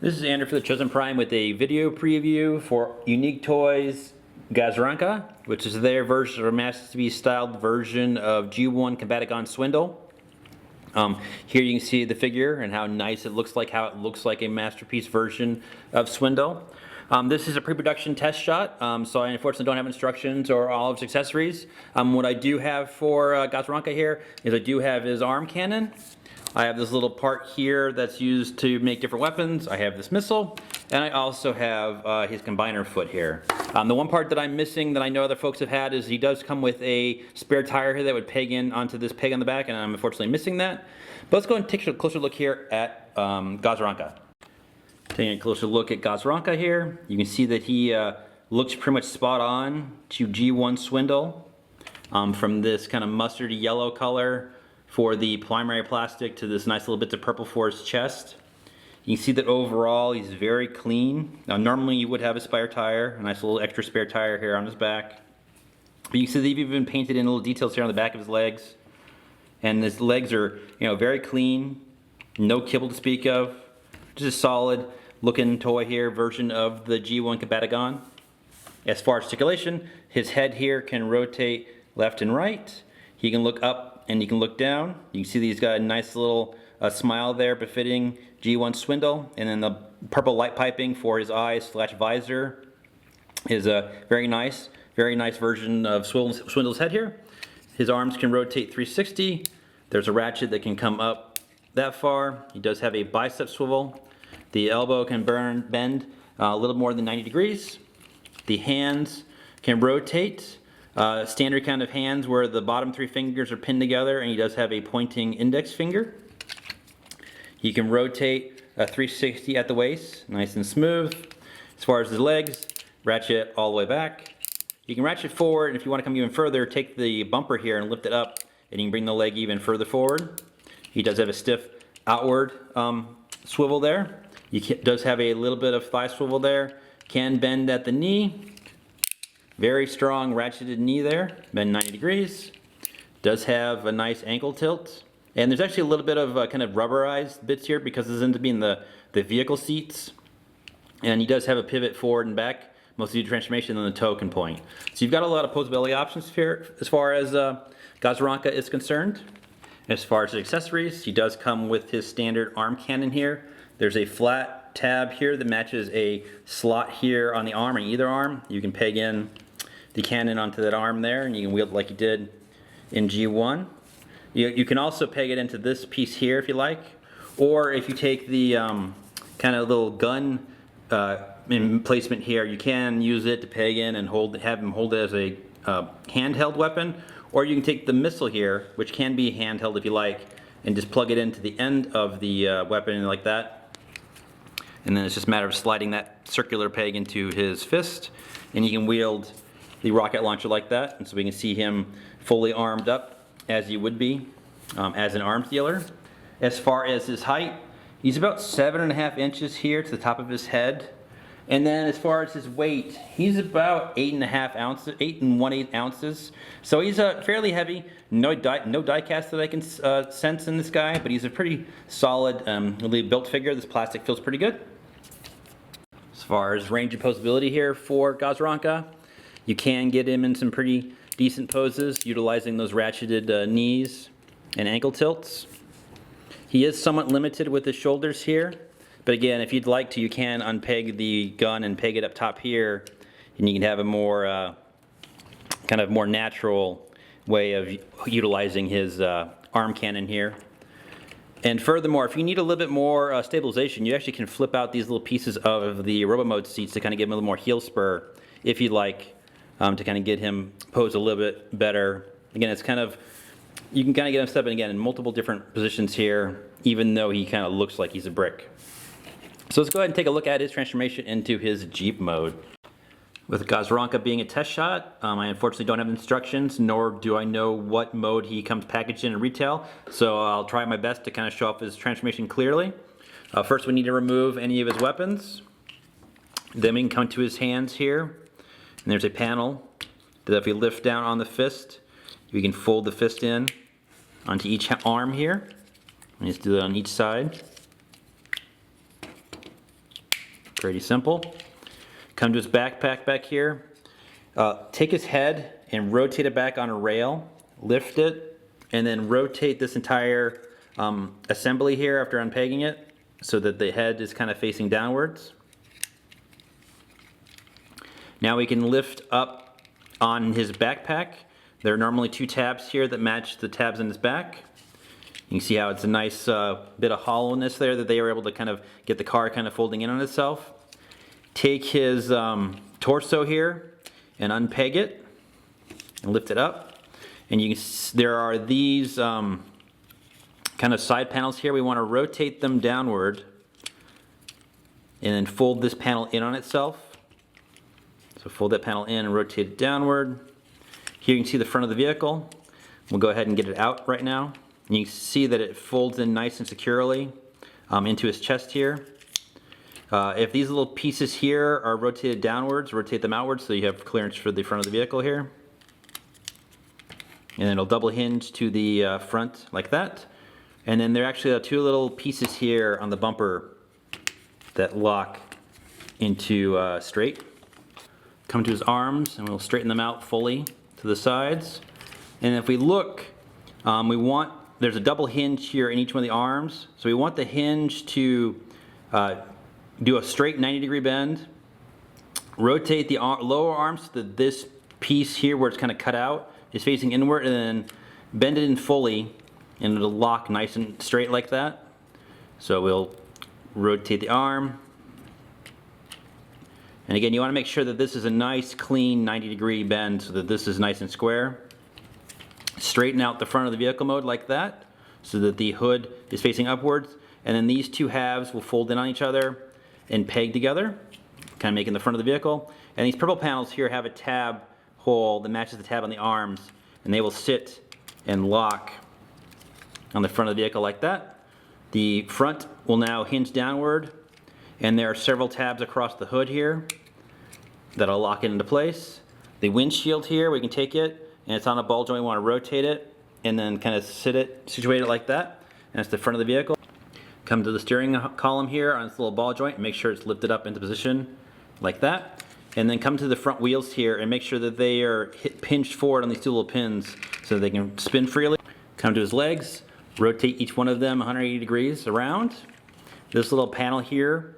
This is Andrew for the Chosen Prime with a video preview for Unique Toys Ghaz'ranka, which is their version, or Masterpiece styled version of G1 Combaticon Swindle. Here you can see the figure and how nice it looks like, how it looks like a Masterpiece version of Swindle. This is a pre-production test shot, so I unfortunately don't have instructions or all of his accessories. What I do have for Ghaz'ranka here is I do have his arm cannon. I have this little part here that's used to make different weapons. I have this missile, and I also have his combiner foot here. The one part that I'm missing that I know other folks have had is he does come with a spare tire here that would peg in onto this peg on the back, and I'm unfortunately missing that. But let's go and take a closer look here at Ghaz'ranka. Taking a closer look at Ghaz'ranka here, you can see that he looks pretty much spot on to G1 Swindle, from this kind of mustardy yellow color for the primary plastic to this nice little bits of purple for his chest. You can see that overall he's very clean. Now normally you would have a spare tire, a nice little extra spare tire here on his back. But you can see they've even painted in little details here on the back of his legs. And his legs are, very clean, no kibble to speak of. Just a solid looking toy here, version of the G1 Combaticon. As far as articulation, his head here can rotate left and right. He can look up and you can look down. You can see that he's got a nice little smile there befitting G1 Swindle, and then the purple light piping for his eyes / visor is a very nice version of Swindle's head here. His arms can rotate 360. There's a ratchet that can come up that far. He does have a bicep swivel. The elbow can bend a little more than 90 degrees. The hands can rotate. Standard kind of hands where the bottom 3 fingers are pinned together, and he does have a pointing index finger. He can rotate 360 at the waist, nice and smooth. As far as his legs, ratchet all the way back. You can ratchet forward, and if you want to come even further, take the bumper here and lift it up, and you can bring the leg even further forward. He does have a stiff outward swivel there. He does have a little bit of thigh swivel there. Can bend at the knee. Very strong ratcheted knee there, bend 90 degrees. Does have a nice ankle tilt. And there's actually a little bit of kind of rubberized bits here because this ends up being the vehicle seats. And he does have a pivot forward and back, mostly due to transformation, and the toe can point. So you've got a lot of posability options here as far as Ghaz'ranka is concerned. As far as his accessories, he does come with his standard arm cannon here. There's a flat tab here that matches a slot here on the arm, and either arm. You can peg in the cannon onto that arm there, and you can wield it like you did in G1. You can also peg it into this piece here if you like, or if you take the kind of little gun in placement here, you can use it to peg in and have him hold it as a handheld weapon, or you can take the missile here, which can be handheld if you like, and just plug it into the end of the weapon like that. And then it's just a matter of sliding that circular peg into his fist, and you can wield the rocket launcher like that. And so we can see him fully armed up as he would be as an arms dealer. As far as his height, he's about 7.5 inches here to the top of his head. And then as far as his weight, he's about 8 1/8 ounces. So he's fairly heavy. No die cast that I can sense in this guy, but he's a pretty solid, really built figure. This plastic feels pretty good. As far as range and posability here for Ghaz'ranka, you can get him in some pretty decent poses, utilizing those ratcheted knees and ankle tilts. He is somewhat limited with his shoulders here, but again, if you'd like to, you can unpeg the gun and peg it up top here, and you can have a more kind of more natural way of utilizing his arm cannon here. And furthermore, if you need a little bit more stabilization, you actually can flip out these little pieces of the Robomode seats to kind of give him a little more heel spur, if you'd like, to kind of get him posed a little bit better. Again, it's kind of, you can kind of get him stepping again in multiple different positions here, even though he kind of looks like he's a brick. So let's go ahead and take a look at his transformation into his Jeep mode. With Ghaz'ranka being a test shot, I unfortunately don't have instructions, nor do I know what mode he comes packaged in retail, so I'll try my best to kind of show off his transformation clearly. First we need to remove any of his weapons. Then we can come to his hands here, and there's a panel that if we lift down on the fist, we can fold the fist in onto each arm here. And just do that on each side. Pretty simple. Come to his backpack back here. Take his head and rotate it back on a rail. Lift it, and then rotate this entire assembly here after unpegging it so that the head is kind of facing downwards. Now we can lift up on his backpack. There are normally 2 tabs here that match the tabs in his back. You can see how it's a nice bit of hollowness there that they were able to kind of get the car kind of folding in on itself. Take his torso here and unpeg it and lift it up. And you can there are these kind of side panels here. We want to rotate them downward and then fold this panel in on itself. So fold that panel in and rotate it downward. Here you can see the front of the vehicle. We'll go ahead and get it out right now. And you can see that it folds in nice and securely into his chest here. If these little pieces here are rotated downwards, rotate them outwards so you have clearance for the front of the vehicle here. And then it'll double hinge to the front like that. And then there actually are 2 little pieces here on the bumper that lock into straight. Come to his arms and we'll straighten them out fully to the sides. And if we look, there's a double hinge here in each one of the arms. So we want the hinge to do a straight 90-degree bend. Rotate the lower arms so that this piece here where it's kind of cut out is facing inward, and then bend it in fully and it'll lock nice and straight like that. So we'll rotate the arm. And again, you want to make sure that this is a nice clean 90-degree bend so that this is nice and square. Straighten out the front of the vehicle mode like that so that the hood is facing upwards, and then these 2 halves will fold in on each other and peg together, kind of making the front of the vehicle. And these purple panels here have a tab hole that matches the tab on the arms, and they will sit and lock on the front of the vehicle like that. The front will now hinge downward, and there are several tabs across the hood here that'll lock it into place. The windshield here, we can take it, and it's on a ball joint. We want to rotate it and then kind of situate it like that. And that's the front of the vehicle. Come to the steering column here on this little ball joint and make sure it's lifted up into position like that. And then come to the front wheels here and make sure that they are pinched forward on these 2 little pins so that they can spin freely. Come to his legs, rotate each one of them 180 degrees around. This little panel here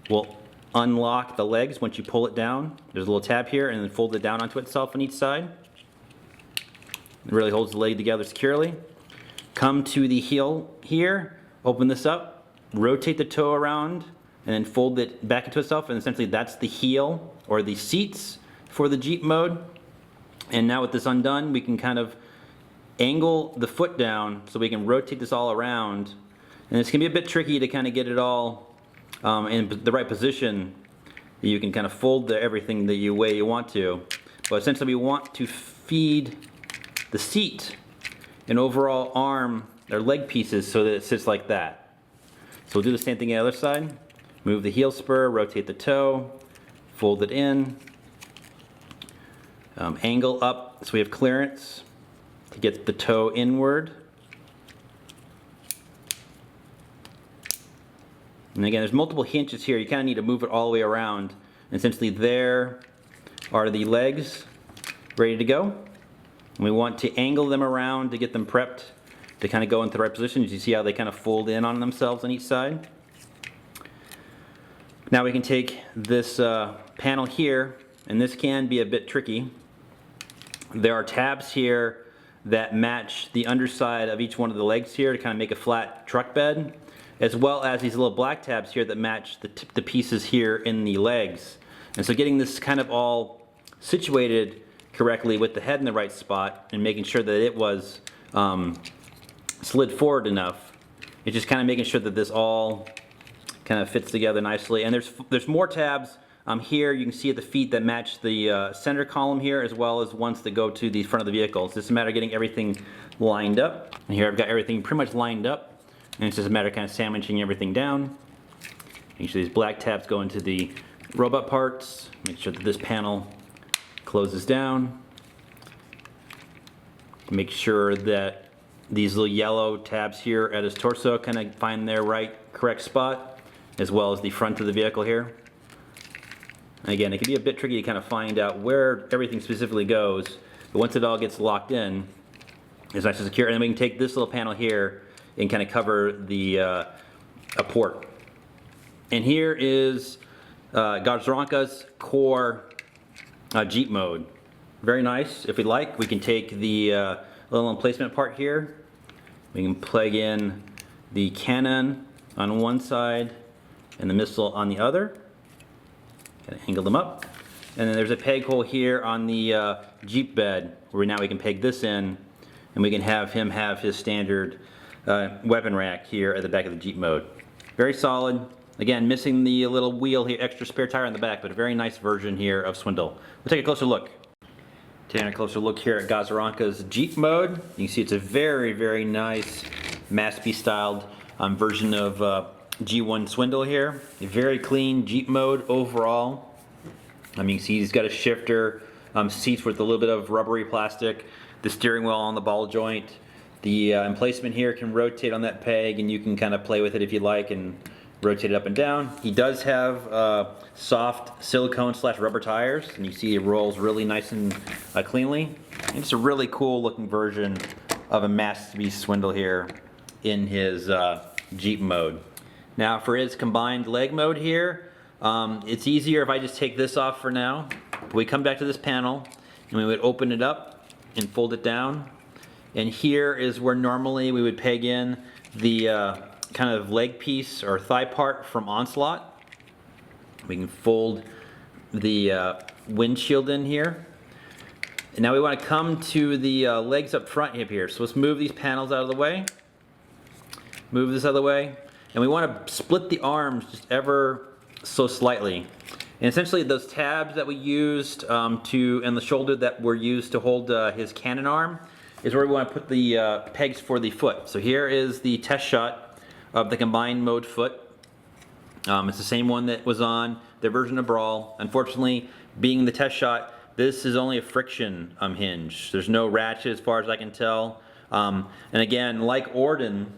will unlock the legs once you pull it down. There's a little tab here, and then fold it down onto itself on each side. It really holds the leg together securely. Come to the heel here, open this up, rotate the toe around, and then fold it back into itself, and essentially that's the heel or the seats for the Jeep mode. And now with this undone, we can kind of angle the foot down so we can rotate this all around. And it's going to be a bit tricky to kind of get it all in the right position. You can kind of fold everything the way you want to. But essentially we want to feed the seat and overall arm or leg pieces so that it sits like that. So we'll do the same thing on the other side. Move the heel spur, rotate the toe, fold it in, angle up so we have clearance to get the toe inward. And again, there's multiple hinges here. You kind of need to move it all the way around. And essentially there are the legs ready to go. And we want to angle them around to get them prepped to kind of go into the right position. You see how they kind of fold in on themselves on each side. Now we can take this panel here, and this can be a bit tricky. There are tabs here that match the underside of each one of the legs here to kind of make a flat truck bed, as well as these little black tabs here that match the pieces here in the legs. And so getting this kind of all situated correctly with the head in the right spot and making sure that it was slid forward enough, it's just kind of making sure that this all kind of fits together nicely. And there's more tabs here. You can see at the feet that match the center column here, as well as ones that go to the front of the vehicle. It's just a matter of getting everything lined up. And here I've got everything pretty much lined up, and it's just a matter of kind of sandwiching everything down. Make sure these black tabs go into the robot parts. Make sure that this panel closes down. Make sure that these little yellow tabs here at his torso kind of find their correct spot, as well as the front of the vehicle here. Again, it can be a bit tricky to kind of find out where everything specifically goes, but once it all gets locked in, it's nice and secure. And then we can take this little panel here and kind of cover the a port. And here is Ghaz'ranka's core Jeep mode. Very nice. If we like, we can take the little emplacement part here. We can plug in the cannon on one side and the missile on the other. Kind of angle them up. And then there's a peg hole here on the Jeep bed where now we can peg this in, and we can have him have his standard weapon rack here at the back of the Jeep mode. Very solid. Again, missing the little wheel here, extra spare tire on the back, but a very nice version here of Swindle. We'll take a closer look. Taking a closer look here at Ghaz'ranka's Jeep mode. You can see it's a very, very nice Masterpiece styled version of G1 Swindle here. A very clean Jeep mode overall. You can see he's got a shifter, seats with a little bit of rubbery plastic, the steering wheel on the ball joint. The emplacement here can rotate on that peg, and you can kind of play with it if you like and rotate it up and down. He does have soft silicone / rubber tires, and you see it rolls really nice and cleanly. And it's a really cool looking version of a Masterpiece Swindle here in his Jeep mode. Now for his combined leg mode here, it's easier if I just take this off for now. We come back to this panel and we would open it up and fold it down. And here is where normally we would peg in the kind of leg piece or thigh part from Onslaught. We can fold the windshield in here. And now we want to come to the legs up front hip here. So let's move these panels out of the way. Move this out of the way. And we want to split the arms just ever so slightly. And essentially those tabs that we used and the shoulder that were used to hold his cannon arm is where we want to put the pegs for the foot. So here is the test shot of the combined mode foot. It's the same one that was on their version of Brawl. Unfortunately, being the test shot, this is only a friction hinge. There's no ratchet as far as I can tell. And again, like Orden,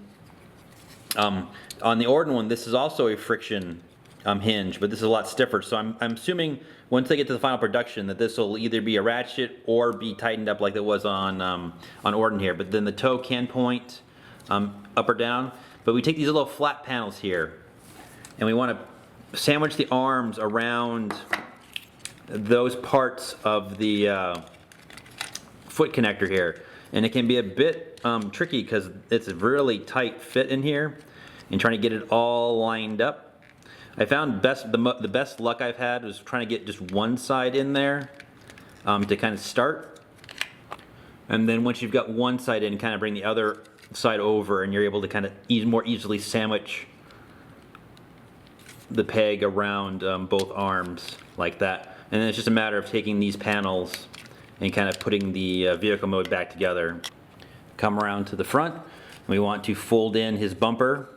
on the Orden one, this is also a friction hinge, but this is a lot stiffer. So I'm assuming once they get to the final production that this will either be a ratchet or be tightened up like it was on Orden here. But then the toe can point up or down. But we take these little flat panels here, and we want to sandwich the arms around those parts of the foot connector here. And it can be a bit tricky because it's a really tight fit in here, and trying to get it all lined up. I found the best luck I've had was trying to get just one side in there to kind of start. And then once you've got one side in, kind of bring the other side over, and you're able to kind of more easily sandwich the peg around both arms like that. And then it's just a matter of taking these panels and kind of putting the vehicle mode back together. Come around to the front, and we want to fold in his bumper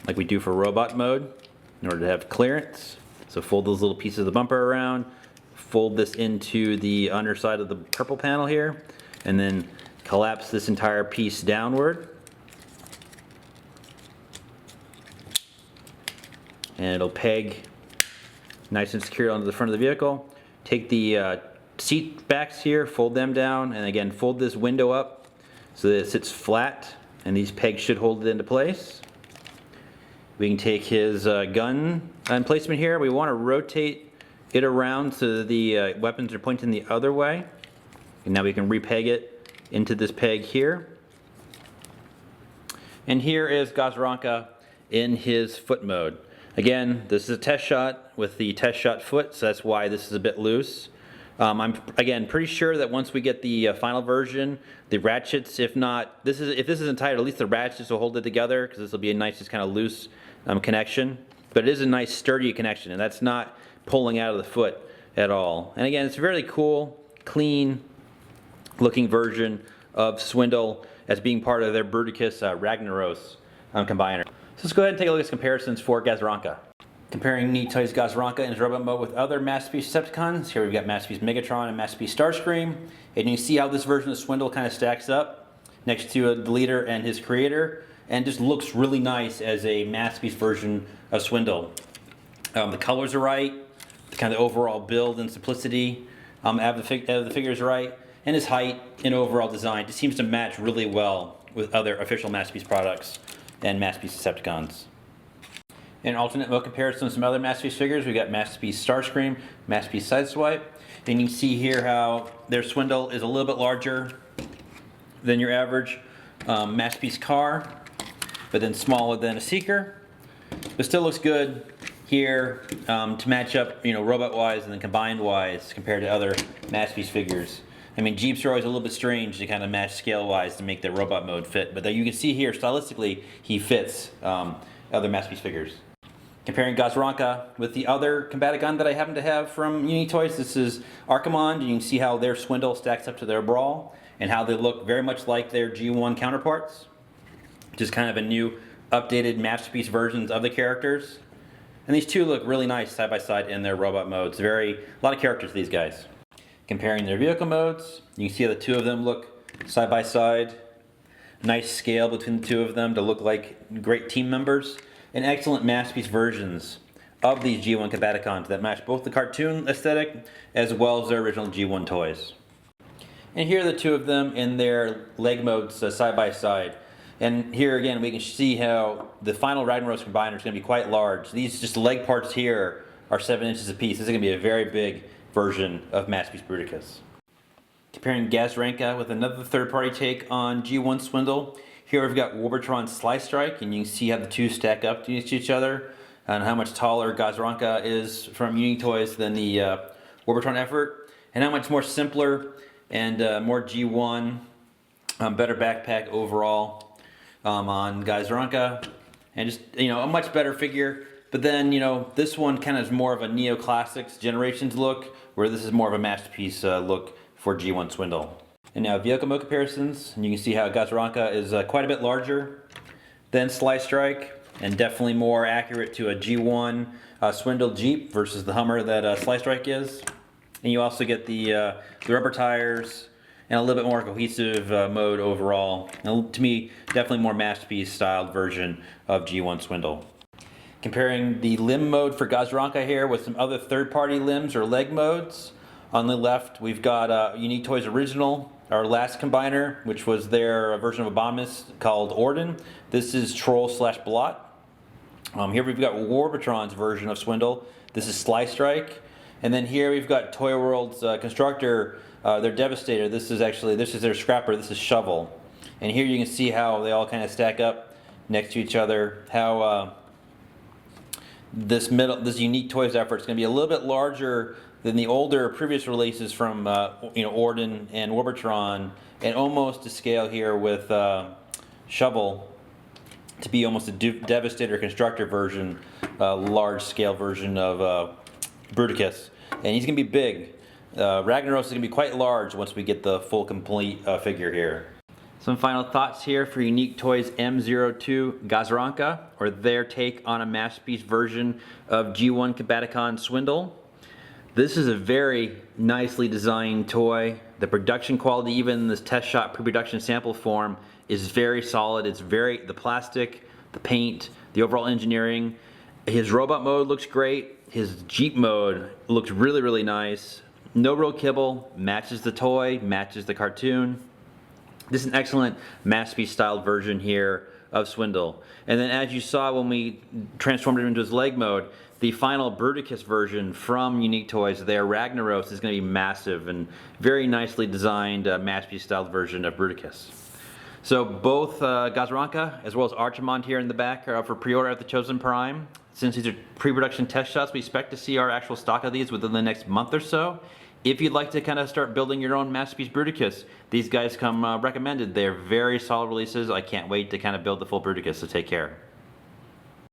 like we do for robot mode in order to have clearance. So fold those little pieces of the bumper around, fold this into the underside of the purple panel here, and then collapse this entire piece downward. And it'll peg nice and secure onto the front of the vehicle. Take the seat backs here, fold them down, and again fold this window up so that it sits flat, and these pegs should hold it into place. We can take his gun emplacement here. We want to rotate it around so the weapons are pointing the other way. And now we can repeg it into this peg here. And here is Ghaz'ranka in his foot mode. Again, this is a test shot with the test shot foot, so that's why this is a bit loose. I'm again pretty sure that once we get the final version, the ratchets, if this isn't tight, at least the ratchets will hold it together, because this will be a nice, just kind of loose connection. But it is a nice sturdy connection, and that's not pulling out of the foot at all. And again, it's a really cool, clean looking version of Swindle as being part of their Bruticus Ragnaros combiner. So let's go ahead and take a look at some comparisons for Ghaz'ranka. Comparing Unique Toys Ghaz'ranka in his robot mode with other Masterpiece Decepticons. Here we've got Masterpiece Megatron and Masterpiece Starscream. And you can see how this version of Swindle kind of stacks up next to the leader and his creator, and just looks really nice as a Masterpiece version of Swindle. The colors are right, kind of overall build and simplicity of the figures right, and his height and overall design just seems to match really well with other official Masterpiece products and Masterpiece Decepticons. In alternate mode comparison with some other Masterpiece figures, we got Masterpiece Starscream, Masterpiece Sideswipe, and you can see here how their Swindle is a little bit larger than your average Masterpiece car, but then smaller than a Seeker. But still looks good here to match up, robot-wise and then combined-wise compared to other Masterpiece figures. I mean, Jeeps are always a little bit strange to kind of match scale-wise to make their robot mode fit, but you can see here, stylistically, he fits other Masterpiece figures. Comparing Ghaz'ranka with the other Combaticon that I happen to have from Unique Toys, this is Archimode. You can see how their Swindle stacks up to their Brawl and how they look very much like their G1 counterparts. Just kind of a new, updated Masterpiece versions of the characters. And these two look really nice side by side in their robot modes. A lot of characters, these guys. Comparing their vehicle modes, you can see how the two of them look side by side. Nice scale between the two of them to look like great team members. And excellent Masterpiece versions of these G1 Combaticons that match both the cartoon aesthetic as well as their original G1 toys. And here are the two of them in their leg modes side by side. And here again we can see how the final Ragnaros combiner is going to be quite large. These just leg parts here are 7 inches apiece. This is going to be a very big version of Masterpiece Bruticus. Comparing Ghaz'ranka with another third-party take on G1 Swindle. Here we've got Warbotron Sly Strike, and you can see how the two stack up to each other and how much taller Ghaz'ranka is from Unique Toys than the Warbotron effort, and how much more simpler and more G1, better backpack overall on Ghaz'ranka, and just a much better figure. But then this one kind of is more of a Neoclassics Generations look, where this is more of a Masterpiece look for G1 Swindle. And now vehicle mode comparisons, and you can see how Ghaz'ranka is quite a bit larger than Sly Strike, and definitely more accurate to a G1 Swindle Jeep versus the Hummer that Sly Strike is. And you also get the rubber tires and a little bit more cohesive mode overall. And to me, definitely more Masterpiece styled version of G1 Swindle. Comparing the limb mode for Ghaz'ranka here with some other third-party limbs or leg modes. On the left, we've got Unique Toys Original, our last combiner, which was their version of Abominus called Orden. This is Troll/Blot. Here we've got Warbotron's version of Swindle. This is Sly Strike. And then here we've got Toy World's Constructor, their Devastator. This is their Scrapper. This is Shovel. And here you can see how they all kind of stack up next to each other. How this Unique Toys effort is going to be a little bit larger than the older previous releases from Orden and Warbotron, and almost to scale here with Shovel to be almost a Devastator Constructor version, large scale version of Bruticus. And he's going to be big. Ragnaros is going to be quite large once we get the full complete figure here. Some final thoughts here for Unique Toys M02 Ghaz'ranka, or their take on a Masterpiece version of G1 Combaticon Swindle. This is a very nicely designed toy. The production quality, even in this test shot pre-production sample form, is very solid. The plastic, the paint, the overall engineering. His robot mode looks great. His Jeep mode looks really, really nice. No real kibble, matches the toy, matches the cartoon. This is an excellent Masterpiece styled version here of Swindle. And then as you saw when we transformed it into his leg mode, the final Bruticus version from Unique Toys, their Ragnaros, is going to be massive and very nicely designed Masterpiece styled version of Bruticus. So both Ghaz'ranka as well as Archimode here in the back are up for pre-order at the Chosen Prime. Since these are pre-production test shots, we expect to see our actual stock of these within the next month or so. If you'd like to kind of start building your own Masterpiece Bruticus, these guys come recommended. They're very solid releases. I can't wait to kind of build the full Bruticus, so take care.